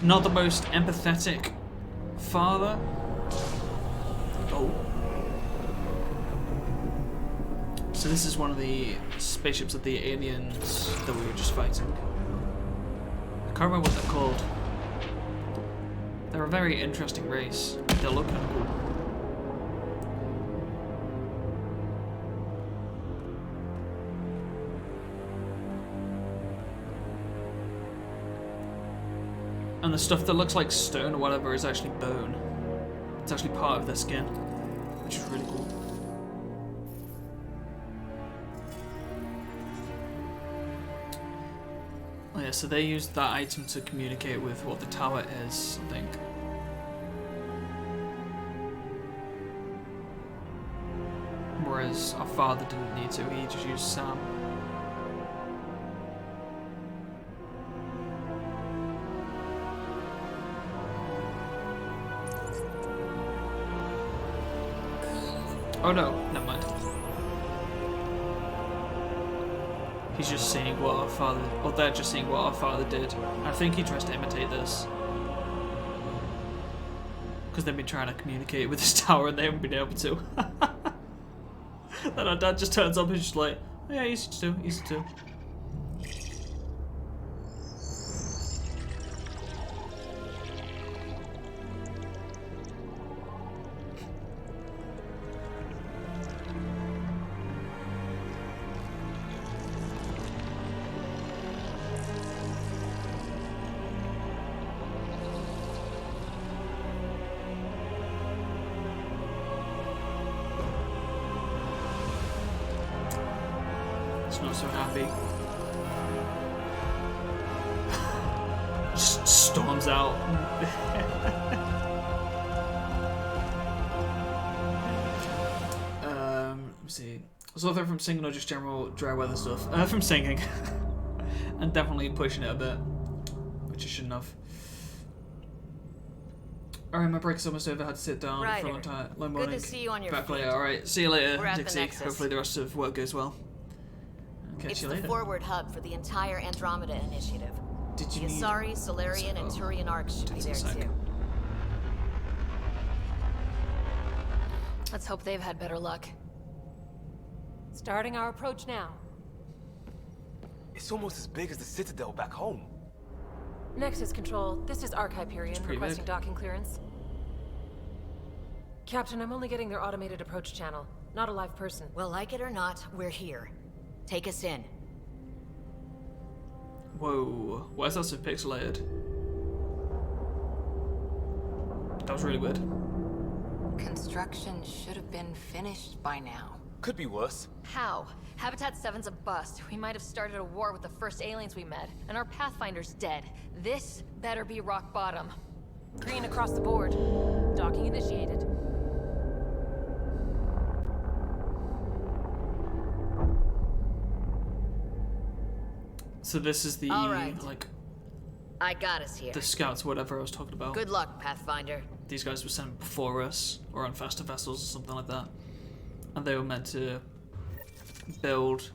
Not the most empathetic father. Oh. So this is one of the spaceships of the aliens that we were just fighting. I can't remember what they're called. They're a very interesting race. They look kind of cool. And the stuff that looks like stone or whatever is actually bone. It's actually part of their skin, which is really cool. Oh yeah, so they used that item to communicate with what the tower is, I think. Whereas our father didn't need to, he just used Sam. Oh no, never mind. He's just seeing what our father, or they're just seeing what our father did. I think he tries to imitate this. Because they've been trying to communicate with this tower and they haven't been able to. Then our dad just turns up and is just like, oh yeah, easy to do, easy to do. Not so happy. Just storms out. Let me see. Was all there from singing or just general dry weather stuff? From singing. And definitely pushing it a bit. Which I shouldn't have. Alright, my break is almost over. I had to sit down for a long morning. Good to see you on your back feet. later. Alright, see you later, Dixie. Nexus. Hopefully the rest of work goes well. It's the forward hub for the entire Andromeda initiative. Did you the Asari, Solarian, and Turian arcs should be there too. Let's hope they've had better luck. Starting our approach now. It's almost as big as the Citadel back home. Nexus Control, this is Hyperion requesting big. docking clearance. Captain, I'm only getting their automated approach channel, not a live person. Well, like it or not, we're here. Take us in. Whoa, why is that so pixelated? That was really weird. Construction should have been finished by now. Could be worse. How? Habitat 7's a bust. We might have started a war with the first aliens we met, and our Pathfinder's dead. This better be rock bottom. Green across the board. Docking initiated. So this is the, like... I got us here. The scouts, whatever I was talking about. Good luck, Pathfinder. These guys were sent before us, or on faster vessels or something like that. And they were meant to build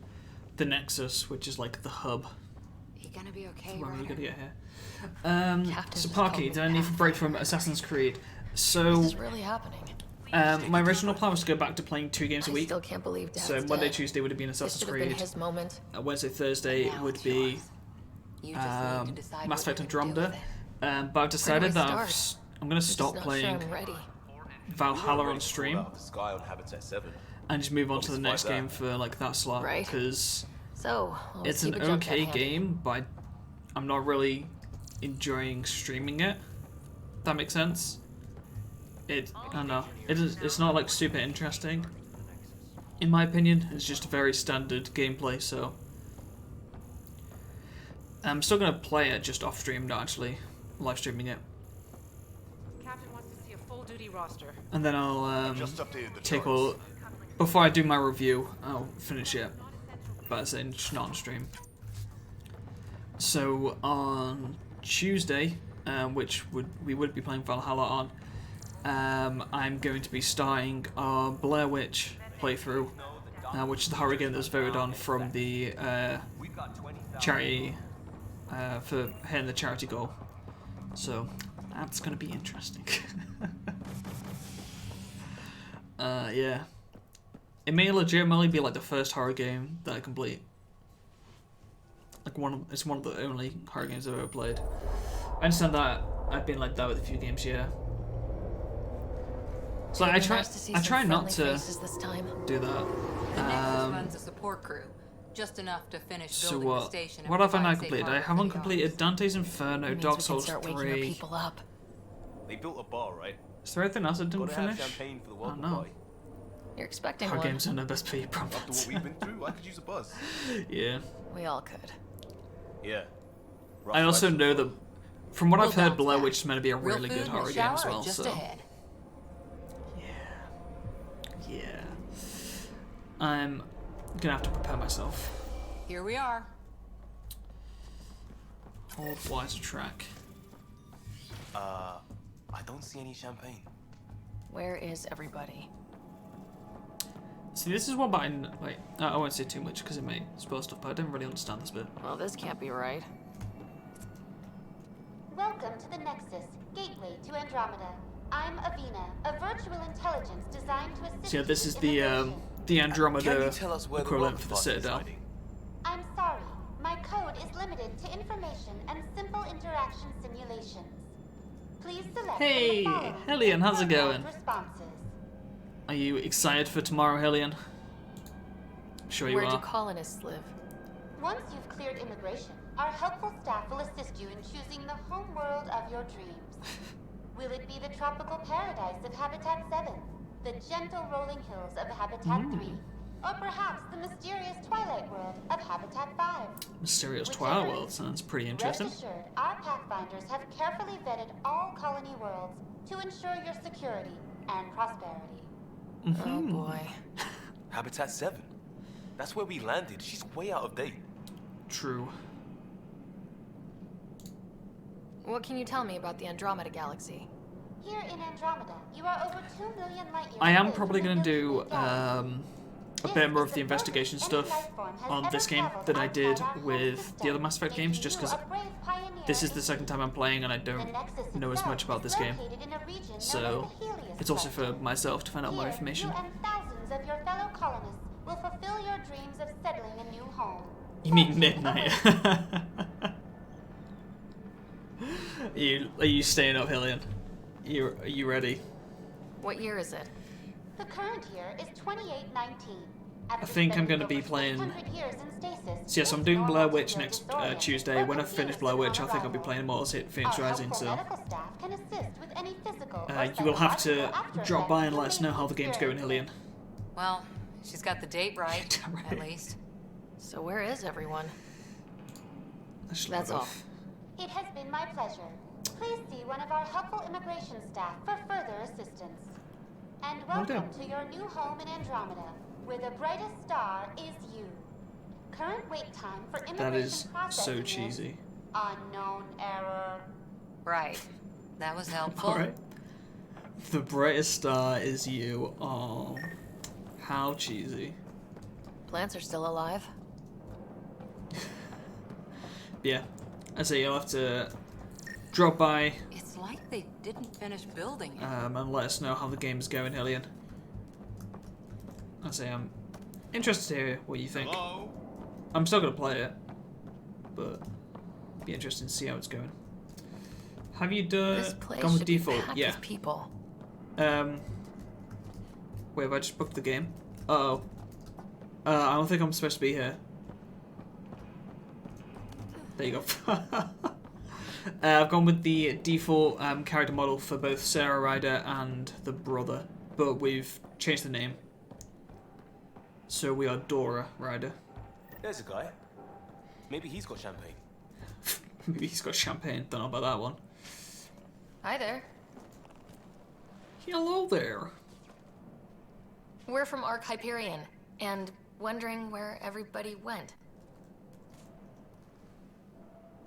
the Nexus, which is like the hub. You gonna be okay, when we're gonna get here. Captain So Parky, did I need a break from Assassin's Creed? So, This is really happening. my original plan was to go back to playing 2 games a week. I still can't believe Dad's So Monday, dead. Tuesday would have been This Assassin's should have been Creed. his moment. Wednesday, Thursday Now would it's be yours. You just need to decide Mass what Effect you're gonna do Andromeda. with it. But I've decided do I that start? I'm going to I'm stop just not playing sure I'm ready. Valhalla on stream Out of the sky on Habitat 7. and just move on to the Despite next that. game for like that slot, Right. because So, it's an okay game, but I'm not really enjoying streaming it. That makes sense. I don't know. It's not like super interesting. In my opinion, it's just a very standard gameplay, so I'm still gonna play it just off stream, not actually live streaming it. Captain wants to see a full duty roster. And then I'll Just updated the take charts. all before I do my review. I'll finish it, but it's just not on stream. So on Tuesday, which we would be playing Valhalla on, I'm going to be starting our Blair Witch playthrough, which is the horror game that was voted on from the charity for hitting the charity goal. So that's gonna be interesting. Yeah. It may legitimately be like the first horror game that I complete. Like it's one of the only horror games I've ever played. I understand that I've been like that with a few games, yeah. So I try not to do that. The Nexus runs a support crew, just enough to finish So building the what? station. And What have I provide not safe completed? I harbor for haven't the completed guards. Dante's Inferno, Means Dark we can Souls start waking our 3. people up. They built a bar, right? Is there anything else I didn't Gotta have finish? champagne for the Oh welcome no. party. You're expecting Horror one. games are no best for your After what problems. we've been through, I could use a buzz. Yeah. We all could. Yeah. I also know that, from what We'll I've heard, bounce Blair back. Witch is meant to be a Real really food good and a horror game shower as well, just so. ahead. Yeah. I'm gonna have to prepare myself. Here we are. Hold Y to track. I don't see any champagne. Where is everybody? See, this is one bit I won't say too much because it may spoil stuff, but I didn't really understand this bit. Well, this can't be right. Welcome to the Nexus, gateway to Andromeda. I'm Avina, a virtual intelligence designed to assist So yeah, this you is in the mission. the Can Andromeda you tell us where the equivalent welcome for the party is Citadel. hiding? I'm sorry, my code is limited to information and simple interaction simulations. Please select Hey, from the following Hellion, how's it pre-programmed going? responses. Are you excited for tomorrow, Hellion? I'm sure you Where do are. colonists live? Once you've cleared immigration, our helpful staff will assist you in choosing the home world of your dreams. Will it be the tropical paradise of Habitat 7, the gentle rolling hills of Habitat 3, or perhaps the mysterious twilight world of Habitat 5? Mysterious Whichever Twilight it World is, sounds pretty interesting. Rest assured, our Pathfinders have carefully vetted all colony worlds to ensure your security and prosperity. Oh boy. Habitat 7. That's where we landed. She's way out of date. True. What can you tell me about the Andromeda galaxy? Here in Andromeda, you are over 2 million light years I am away probably from going the to do Milky Way galaxy. a bit more of the investigation stuff on this game than I did with the other Mass Effect games, just because this is the second time I'm playing and I don't know as much about this game. So it's also for myself to find out more information. You and thousands of your fellow colonists will fulfill your dreams of settling a new home. You mean midnight? Are you staying up, Hillian? Are you ready? What year is it? The current year is 2819. I think I'm going to be playing. So yes, I'm doing Blair Witch next Tuesday. When I finish Blair Witch, I think I'll be playing Immortals Phoenix Rising. So you will have to drop by and let us know how the game's going, Hillian. Well, she's got the date right, Right. at least. So where is everyone? Let's That's load all. off. It has been my pleasure. Please see one of our helpful immigration staff for further assistance. And welcome Okay. to your new home in Andromeda, where the brightest star is you. Current wait time for immigration That is processing so is cheesy. unknown error. Right. That was helpful. Alright. The brightest star is you. Oh, how cheesy. Plants are still alive? Yeah. I say you'll have to drop by It's like they didn't finish building it. and let us know how the game's going, Hillian. I say I'm interested to hear what you think. Hello? I'm still gonna play it, but be interesting to see how it's going. Have you This place gone with should be default? packed Yeah. with people. Wait, have I just booked the game? Uh-oh. I don't think I'm supposed to be here. There you go. I've gone with the default character model for both Sarah Ryder and the brother, but we've changed the name. So we are Dora Ryder. There's a guy. Maybe he's got champagne. Maybe he's got champagne, don't know about that one. Hi there. Hello there. We're from Ark Hyperion, and wondering where everybody went.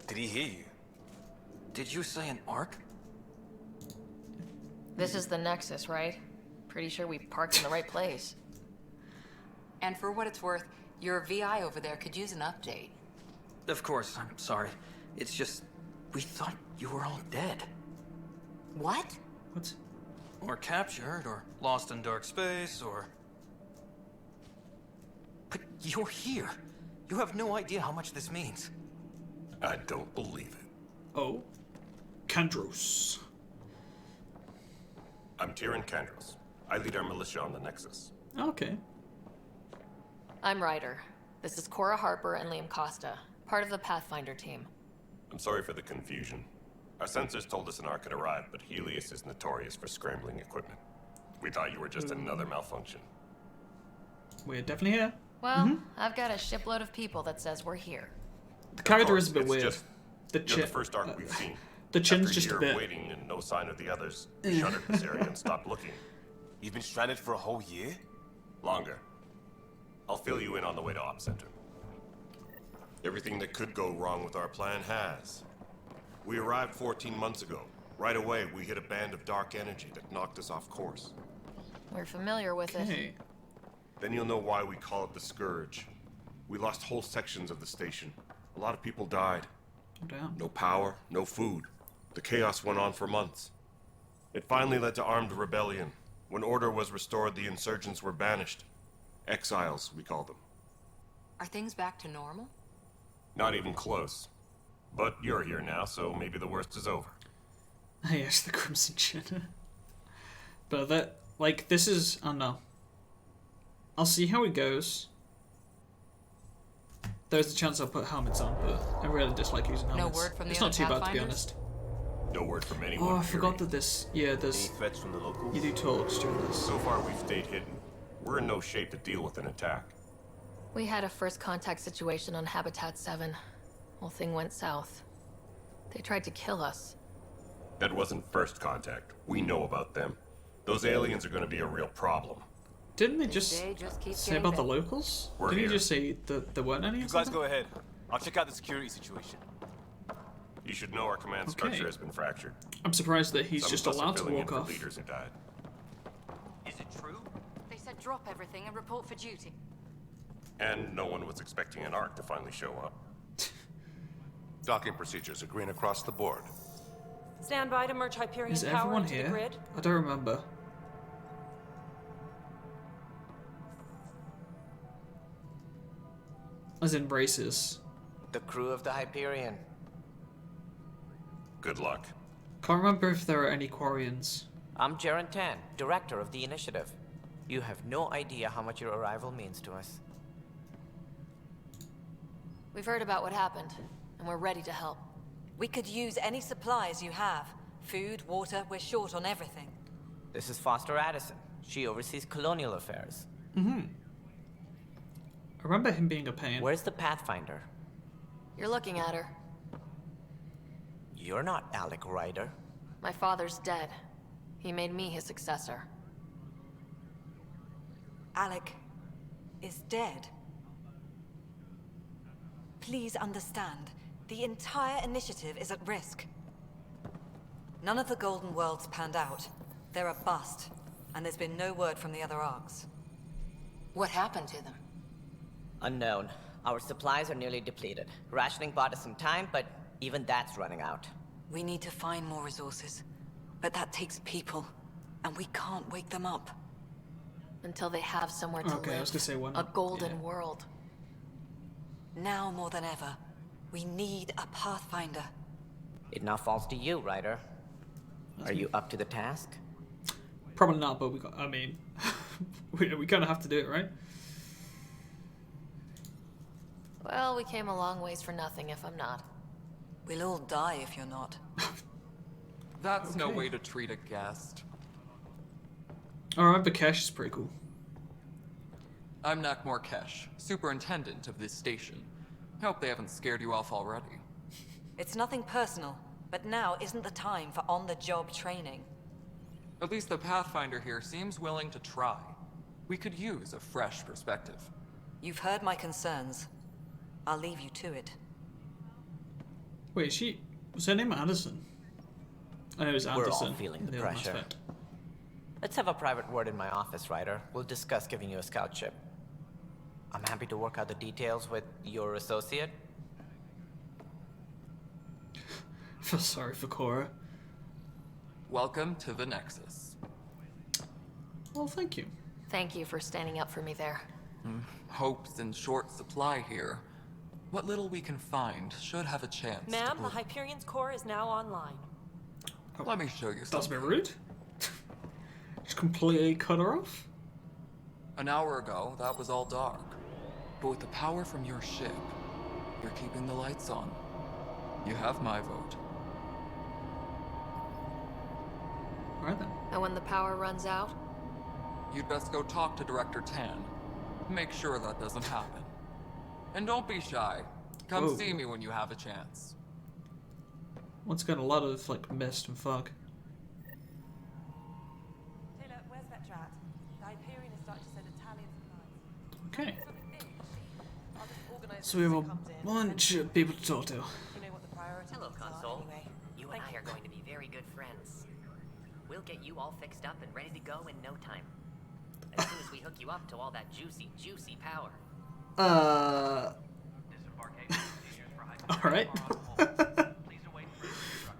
Did he hear you? Did you say an arc? This is the Nexus, right? Pretty sure we parked in the right place. And for what it's worth, your VI over there could use an update. Of course, I'm sorry. It's just We thought you were all dead. What? What? Or captured, or lost in dark space, or... But you're here. You have no idea how much this means. I don't believe it. Oh. Kandros. I'm Tyrion Kandros. I lead our militia on the Nexus. Okay. I'm Ryder. This is Cora Harper and Liam Costa, part of the Pathfinder team. I'm sorry for the confusion. Our sensors told us an Ark had arrived, but Helios is notorious for scrambling equipment. We thought you were just another malfunction. We're definitely here. Well, I've got a shipload of people that says we're here. The character Of is a bit course, weird. it's just- You're the first Ark we've seen. The chin's After a just a year bit. of waiting and no sign of the others, we shuttered this area and stopped looking. You've been stranded for a whole year? Longer. I'll fill you in on the way to Op Center. Everything that could go wrong with our plan has. We arrived 14 months ago. Right away, we hit a band of dark energy that knocked us off course. We're familiar with it. Hey. Then you'll know why we call it the Scourge. We lost whole sections of the station. A lot of people died. Oh, damn. No power, no food. The chaos went on for months. It finally led to armed rebellion. When order was restored, the insurgents were banished. Exiles, we call them. Are things back to normal? Not even close. But you're here now, so maybe the worst is over. Yes, the Crimson Chin. But that, like, this is, I don't know. I'll see how it goes. There's a chance I'll put helmets on, but I really dislike using helmets. word from the it's not other too bad, to be Pathfinders? honest. No word from anyone. Oh, I forgot period. that this, yeah, Any there's, threats from the locals? you do talks during this. So far, we've stayed hidden. We're in no shape to deal with an attack. We had a first contact situation on Habitat 7. Whole thing went south. They tried to kill us. That wasn't first contact. We know about them. Those aliens are going to be a real problem. Didn't they just They just keep say getting about the bigger. locals? We're Didn't you here. just say that there weren't any or You guys something? go ahead. I'll check out the security situation. You should know our command Okay. structure has been fractured. I'm surprised that he's Some just of us are allowed to filling in walk for off. leaders who died. Is it true? They said drop everything and report for duty. And no one was expecting an Ark to finally show up. Docking procedures are green across the board. Stand by to merge Hyperion Is power everyone into the here? grid. I don't remember. As in braces. The crew of the Hyperion. Good luck. Can't remember if there are any Quarians. I'm Jaren Tan, director of the initiative. You have no idea how much your arrival means to us. We've heard about what happened, and we're ready to help. We could use any supplies you have. Food, water, we're short on everything. This is Foster Addison. She oversees colonial affairs. I remember him being a pain. Where's the Pathfinder? You're looking at her. You're not Alec Ryder. My father's dead. He made me his successor. Alec is dead. Please understand, the entire initiative is at risk. None of the Golden Worlds panned out. They're a bust, and there's been no word from the other arcs. What happened to them? Unknown. Our supplies are nearly depleted. Rationing bought us some time, but even that's running out. We need to find more resources, but that takes people, and we can't wake them up. Until they have somewhere to Okay, live. I was gonna say one. A golden world. Now more than ever, we need a Pathfinder. It now falls to you, Ryder. Are you up to the task? Probably not, but we got. I mean, we kind of have to do it, right? Well, we came a long ways for nothing if I'm not. We'll all die if you're not. That's no Okay. way to treat a guest. Alright, Bakesh is pretty cool. I'm Nak Morkesh, superintendent of this station. Hope they haven't scared you off already. It's nothing personal, but now isn't the time for on-the-job training. At least the Pathfinder here seems willing to try. We could use a fresh perspective. You've heard my concerns. I'll leave you to it. Wait, was her name Anderson? I know it was We're all Anderson. feeling in the old Mass pressure. Effect. Let's have a private word in my office, Ryder. We'll discuss giving you a scout ship. I'm happy to work out the details with your associate. feel sorry for Cora. Welcome to the Nexus. Well, thank you. Thank you for standing up for me there. Hope's in short supply here. What little we can find should have a chance. Ma'am, the Hyperion's core is now online. Let me show you That's a something. bit rude. Just completely cut her off. An hour ago, that was all dark. But with the power from your ship, you're keeping the lights on. You have my vote. Alright then. And when the power runs out? You'd best go talk to Director Tan. Make sure that doesn't happen. And don't be shy. Come Whoa. see me when you have a chance. Once again, a lot of like mist and fog. Taylor, where's Vetrat? The Hyperion is starting to send Italian supplies. Okay. Something big. I'll just organize So we have a it as it comes in. bunch of people to talk to. You know what the priorities Hello, are Console. anyway. You and I are going to be very good friends. We'll get you all fixed up and ready to go in no time. As soon as we hook you up to all that juicy, juicy power. Alright.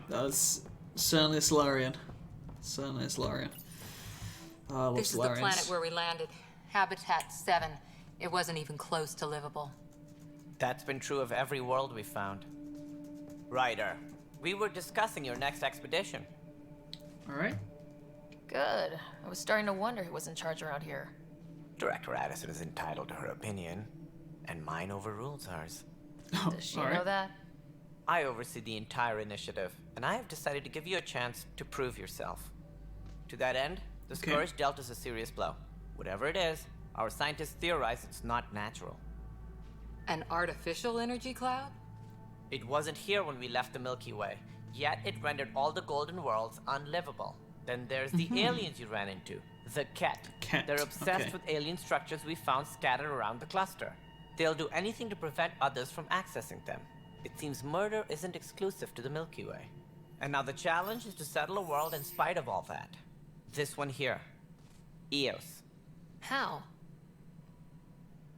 That's certainly a Solarian. Certainly a Solarian. I love This is the Solarians. planet where we landed. Habitat 7. It wasn't even close to livable. That's been true of every world we found. Ryder, we were discussing your next expedition. Alright. Good. I was starting to wonder who was in charge around here. Director Addison is entitled to her opinion, and mine overrules ours. Does she know that? I oversee the entire initiative, and I have decided to give you a chance to prove yourself. To that end, the Scourge dealt us a serious blow. Whatever it is, our scientists theorize it's not natural. An artificial energy cloud? It wasn't here when we left the Milky Way, yet it rendered all the Golden Worlds unlivable. Then there's the aliens you ran into, the Ket. They're obsessed with alien structures we found scattered around the cluster. They'll do anything to prevent others from accessing them. It seems murder isn't exclusive to the Milky Way. And now the challenge is to settle a world in spite of all that. This one here. Eos. How?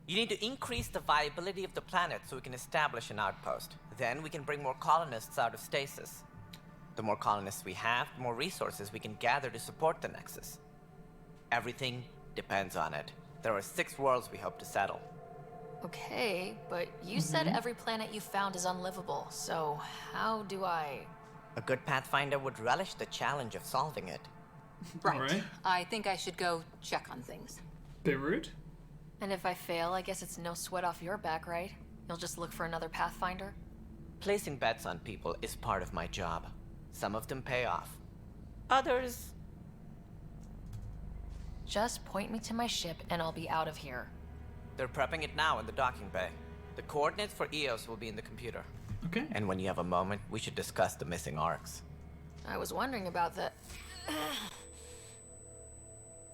You need to increase the viability of the planet so we can establish an outpost. Then we can bring more colonists out of stasis. The more colonists we have, the more resources we can gather to support the Nexus. Everything depends on it. There are 6 worlds we hope to settle. Okay, but you said every planet you found is unlivable, so how do I... A good Pathfinder would relish the challenge of solving it. Right. I think I should go check on things. Bit rude. And if I fail, I guess it's no sweat off your back, right? You'll just look for another Pathfinder? Placing bets on people is part of my job. Some of them pay off. Others... Just point me to my ship and I'll be out of here. They're prepping it now in the docking bay. The coordinates for Eos will be in the computer. Okay. And when you have a moment, we should discuss the missing arcs. I was wondering about that.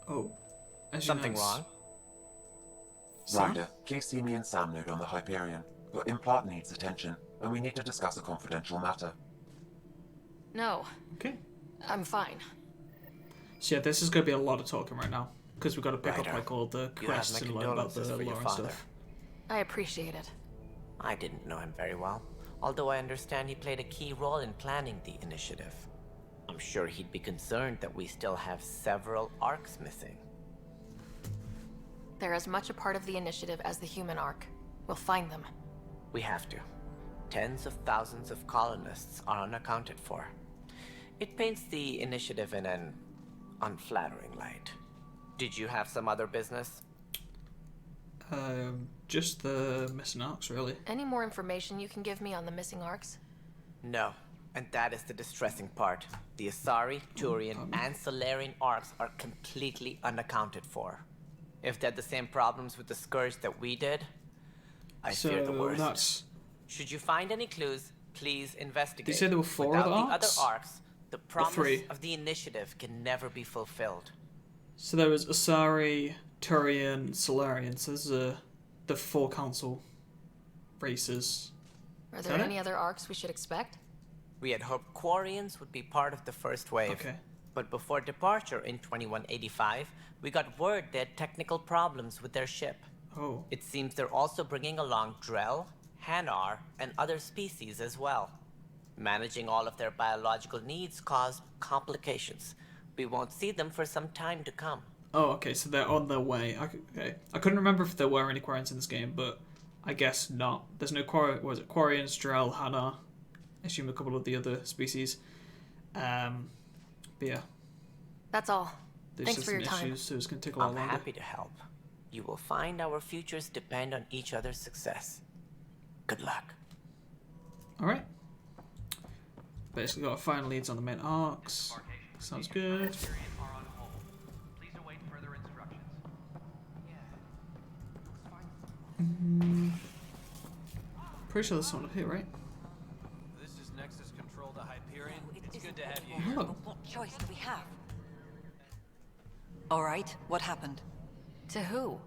Oh. As you Something notice- wrong? Ryder, please see me and Sam node on the Hyperion. Your implant needs attention, and we need to discuss a confidential matter. No. Okay. I'm fine. So yeah, this is going to be a lot of talking right now. Because we've got to pick up Ryder, like all the you have quests my and learn about the condolences for your lore and father. stuff. I appreciate it. I didn't know him very well, although I understand he played a key role in planning the initiative. I'm sure he'd be concerned that we still have several arcs missing. They're as much a part of the initiative as the human arc. We'll find them. We have to. Tens of thousands of colonists are unaccounted for. It paints the initiative in an unflattering light. Did you have some other business? Just the missing arcs, really. Any more information you can give me on the missing arcs? No, and that is the distressing part. The Asari, Turian, and Solarian arcs are completely unaccounted for. If they had the same problems with the Scourge that we did, I fear the worst. That's... Should you find any clues, please investigate. Did you say there were 4 Without other the arcs? other arcs, the promise 3? of the initiative can never be fulfilled. So there was Asari, Turian, Solarian. So this is the 4 council races. Are there any other arcs we should expect? We had hoped Quarians would be part of the first wave. Okay. But before departure in 2185, we got word they had technical problems with their ship. Oh. It seems they're also bringing along Drell, Hanar, and other species as well. Managing all of their biological needs caused complications. We won't see them for some time to come. Oh, okay, so they're on their way. Okay. I couldn't remember if there were any Quarians in this game, but I guess not. There's no Quarians, Drell, Hannah, I assume a couple of the other species. But yeah. That's all. There's Thanks for your time. issues, so it's going to take a lot I'm longer. happy to help. You will find our futures depend on each other's success. Good luck. Alright. Basically got final leads on the main arcs. Sounds good. Pretty sure there's someone up here, right? This is Nexus Control to Hyperion. It's good to have you here. But what choice do we have? All right, what happened? To who?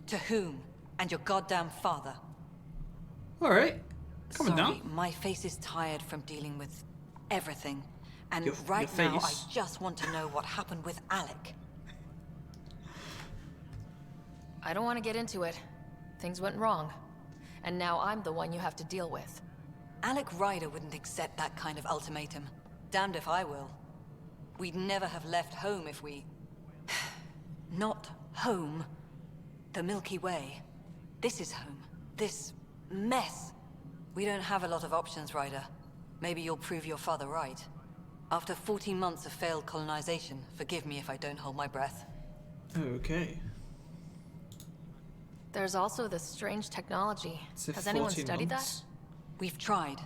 To whom? And your goddamn father. Alright. Coming Sorry, down. my face is tired from dealing with everything. And Your right now, I face. just want to know what happened with Alec. I don't want to get into it. Things went wrong. And now I'm the one you have to deal with. Alec Ryder wouldn't accept that kind of ultimatum. Damned if I will. We'd never have left home if we... Not home. The Milky Way. This is home. This mess. We don't have a lot of options, Ryder. Maybe you'll prove your father right. After 14 months of failed colonization, forgive me if I don't hold my breath. Okay. There's also this strange technology. So Has anyone 14 studied months? that? We've tried.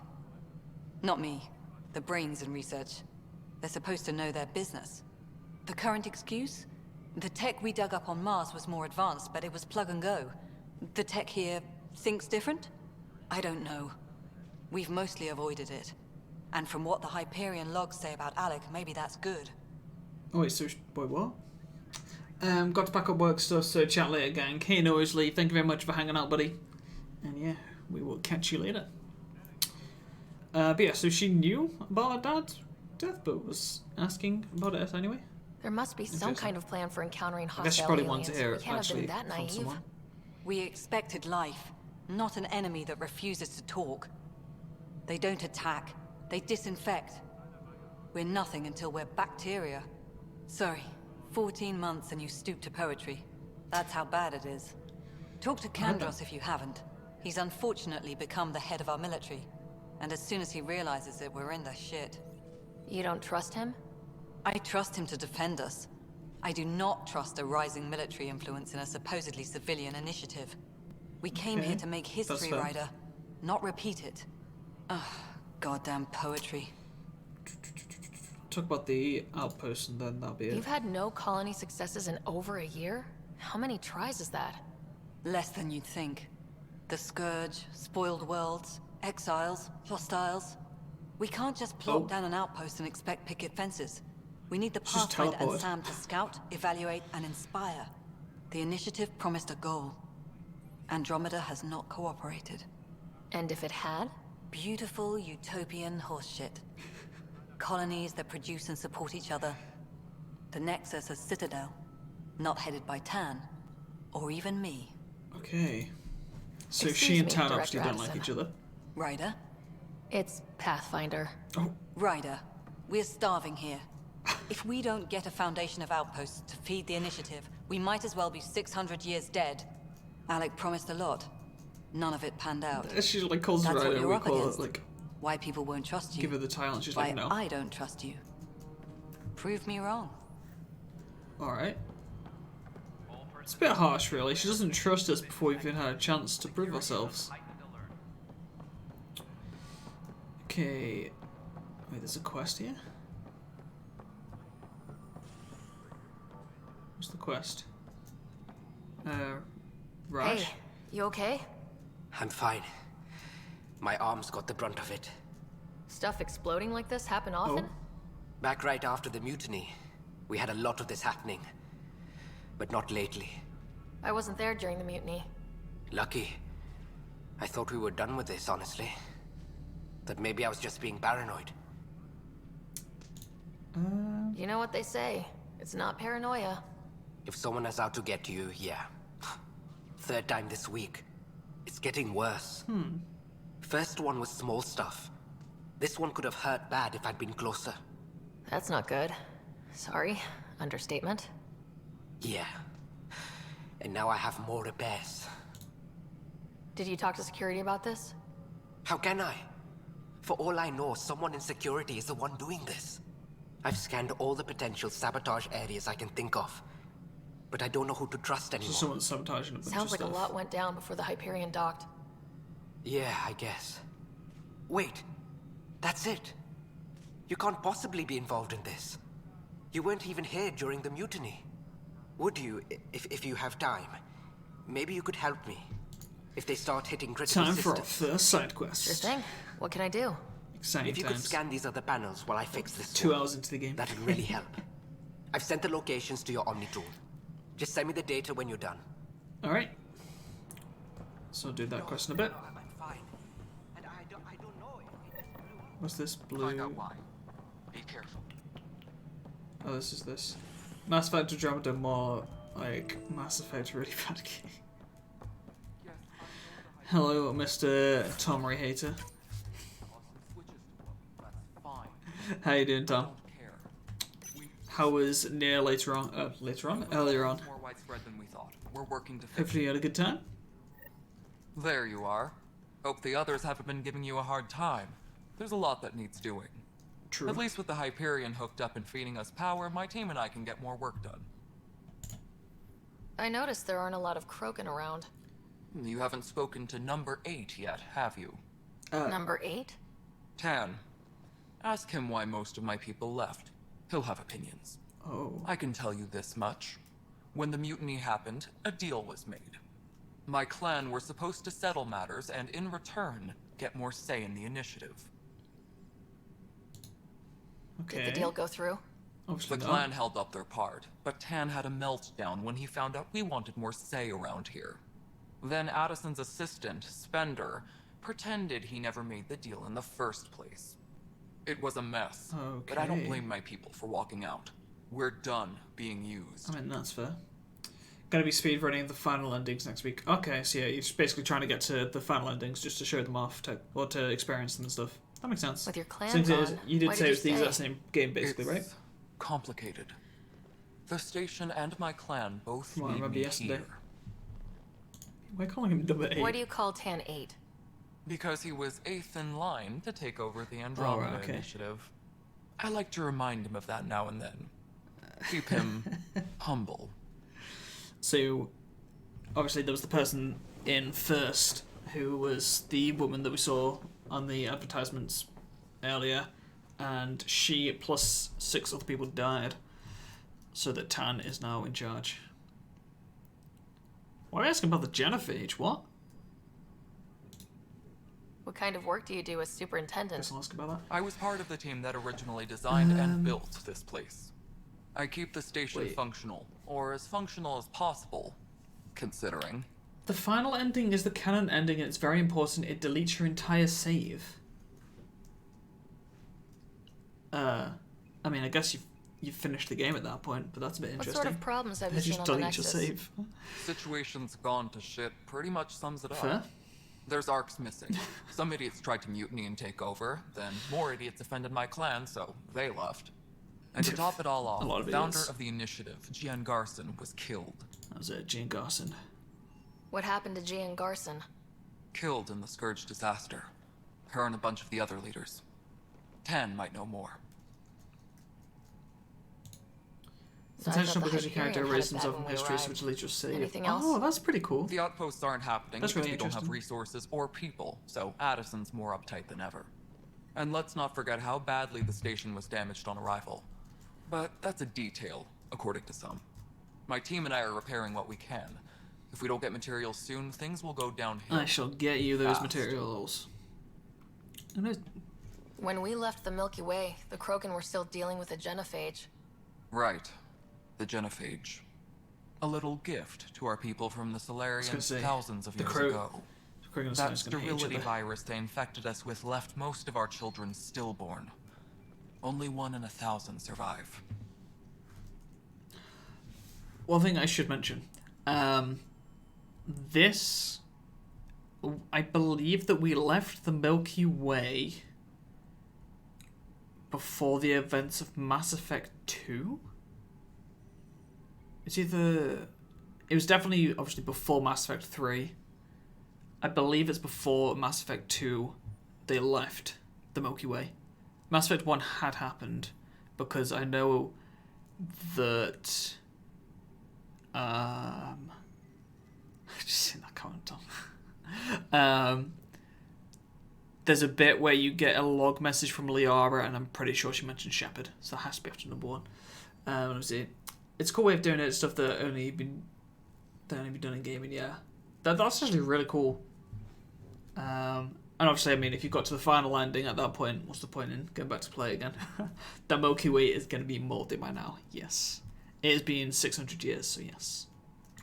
Not me. The brains in research. They're supposed to know their business. The current excuse? The tech we dug up on Mars was more advanced, but it was plug and go. The tech here thinks different? I don't know. We've mostly avoided it. And from what the Hyperion logs say about Alec, maybe that's good. Oh wait, so wait, what? Got to pack up work stuff, so chat later, gang. Hey, Noisely, thank you very much for hanging out, buddy. And yeah, we will catch you later. But yeah, so she knew about her dad's death, but was asking about it anyway. There must be some kind of plan for encountering I guess she hostile probably aliens. wanted to hear We it can't have actually been that from naive. someone. We expected life, not an enemy that refuses to talk. They don't attack, they disinfect. We're nothing until we're bacteria. Sorry, 14 months and you stoop to poetry. That's how bad it is. Talk to Kandros if you haven't. He's unfortunately become the head of our military. And as soon as he realizes it, we're in the shit. You don't trust him? I trust him to defend us. I do not trust a rising military influence in a supposedly civilian initiative. We came here to make history, fair. Ryder, not repeat it. Ugh, goddamn poetry. Talk about the outpost and then that'll be it. You've had no colony successes in over a year? How many tries is that? Less than you'd think. The Scourge, spoiled worlds, exiles, hostiles. We can't just plop down an outpost and expect picket fences. We need the Just Pathfinder and teleport. Sam to scout, evaluate, and inspire. The initiative promised a goal. Andromeda has not cooperated. And if it had? Beautiful utopian horseshit. Colonies that produce and support each other. The Nexus a citadel, not headed by Tan, or even me. Okay. So Excuse she and me, Tan Director obviously don't like Addison. each other. Ryder? It's Pathfinder. Ryder, we're starving here. If we don't get a foundation of outposts to feed the initiative, we might as well be 600 years dead. Alec promised a lot. None of it panned out. She like calls her That's out what and you're we up call against. it like Why people won't trust you. give her the title and she's Why like no. I don't trust you. Prove me wrong. Alright. It's a bit harsh really. She doesn't trust us before we've even had a chance to prove ourselves. Okay. Wait, there's a quest here? What's the quest? Raj? Hey, you okay? I'm fine. My arms got the brunt of it. Stuff exploding like this happen often? Back right after the mutiny, we had a lot of this happening. But not lately. I wasn't there during the mutiny. Lucky. I thought we were done with this, honestly. That maybe I was just being paranoid. You know what they say. It's not paranoia. If someone is out to get you, yeah. Third time this week. It's getting worse. First one was small stuff. This one could have hurt bad if I'd been closer. That's not good. Sorry. Understatement. Yeah. And now I have more repairs. Did you talk to security about this? How can I? For all I know, someone in security is the one doing this. I've scanned all the potential sabotage areas I can think of. But I don't know who to trust anymore. So someone's sabotaging a bunch Sounds of like stuff. a lot went down before the Hyperion docked. Yeah, I guess. Wait. That's it. You can't possibly be involved in this. You weren't even here during the mutiny. Would you, if you have time? Maybe you could help me. If they start hitting critical Time for our systems. first side quest. Sure thing. What can I do? Exciting If you times. could scan these other panels while I fix this 2 one, hours into the game. that'd really help. I've sent the locations to your Omnitron. Just send me the data when you're done. Alright. So I'll do that quest in a bit. What's this blue? Be careful. Oh, this is this. Mass Effect Andromeda more like Mass Effect really bad game. Hello, Mr. Tomery hater. How you doing, Tom? How was Nier earlier on? More widespread than we thought. We're working to fix Hopefully you had a good time. There you are. Hope the others haven't been giving you a hard time. There's a lot that needs doing. True. At least with the Hyperion hooked up and feeding us power, my team and I can get more work done. I noticed there aren't a lot of Krogan around. You haven't spoken to number 8 yet, have you? Number 8? Tan. Ask him why most of my people left. He'll have opinions. Oh. I can tell you this much. When the mutiny happened, a deal was made. My clan were supposed to settle matters and, in return, get more say in the initiative. Okay. Did the deal go through? Obviously The not. clan held up their part, but Tan had a meltdown when he found out we wanted more say around here. Then Addison's assistant, Spender, pretended he never made the deal in the first place. It was a mess, but I don't Okay. blame my people for walking out. We're done being used. I mean, that's fair. Gonna be speedrunning the final endings next week. Okay, so yeah, you're just basically trying to get to the final endings just to show them off, or to experience them and stuff. That makes sense. With your clan Since gone, you did why say did it was the you exact stay? same game, basically, It's right? complicated. The station and my clan both From what I need remember me yesterday. here. We're calling him number 8. Why do you call Tan 8? Because he was 8th in line to take over the Andromeda okay. initiative. I like to remind him of that now and then. Keep him humble. So, obviously there was the person in first who was the woman that we saw on the advertisements earlier, and she plus 6 other people died, so that Tan is now in charge. Why are you asking about the genophage? What? What kind of work do you do as superintendent? Guess I'll ask about that. I was part of the team that originally designed and built this place. I keep the station Wait. functional, or as functional as possible, considering. The final ending is the canon ending, and it's very important. It deletes your entire save. I mean, I guess you've finished the game at that point, but that's a bit What interesting. sort of problems have you They seen just on the delete your Nexus? save. Situation's gone to shit pretty much sums it up. Fair. There's arcs missing. Some idiots tried to mutiny and take over, then more idiots offended my clan, so they left. And to top it all off, A lot of the founder idiots. of the initiative, Gian Garson, was killed. That was it, Gene Garson. What happened to Gian Garson? Killed in the Scourge disaster. Her and a bunch of the other leaders. Tan might know more. So I Intentional thought the because your character Hyperion had erases it bad himself when from we history, arrived. which deletes your save. Anything else? Oh, that's pretty cool. The outposts aren't happening That's because really we don't have interesting. resources or people, so Addison's more uptight than ever. And let's not forget how badly the station was damaged on arrival. But that's a detail, according to some. My team and I are repairing what we can. If we don't get materials soon, things will go downhill. I shall get you those fast. materials. And there's- When we left the Milky Way, the Krogan were still dealing with the genophage. Right. The genophage. A little gift to our people from the gonna Solarians say, thousands of the years Kro- ago. the Krogan That is gonna hate each sterility other. virus they infected us with left most of our children stillborn. Only 1 in 1,000 survive. One thing I should mention. I believe that we left the Milky Way before the events of Mass Effect 2. It's either... It was definitely, obviously, before Mass Effect 3. I believe it's before Mass Effect 2 they left the Milky Way. Mass Effect 1 had happened, because I know that... I just seen that comment on. There's a bit where you get a log message from Liara, and I'm pretty sure she mentioned Shepard, so that has to be after number 1. Obviously, it's a cool way of doing it. Stuff that only been done in gaming. Yeah, that's actually really cool. And obviously, I mean, if you got to the final ending at that point, what's the point in going back to play again? The Milky Way is going to be moldy by now. Yes, it has been 600 years, so yes.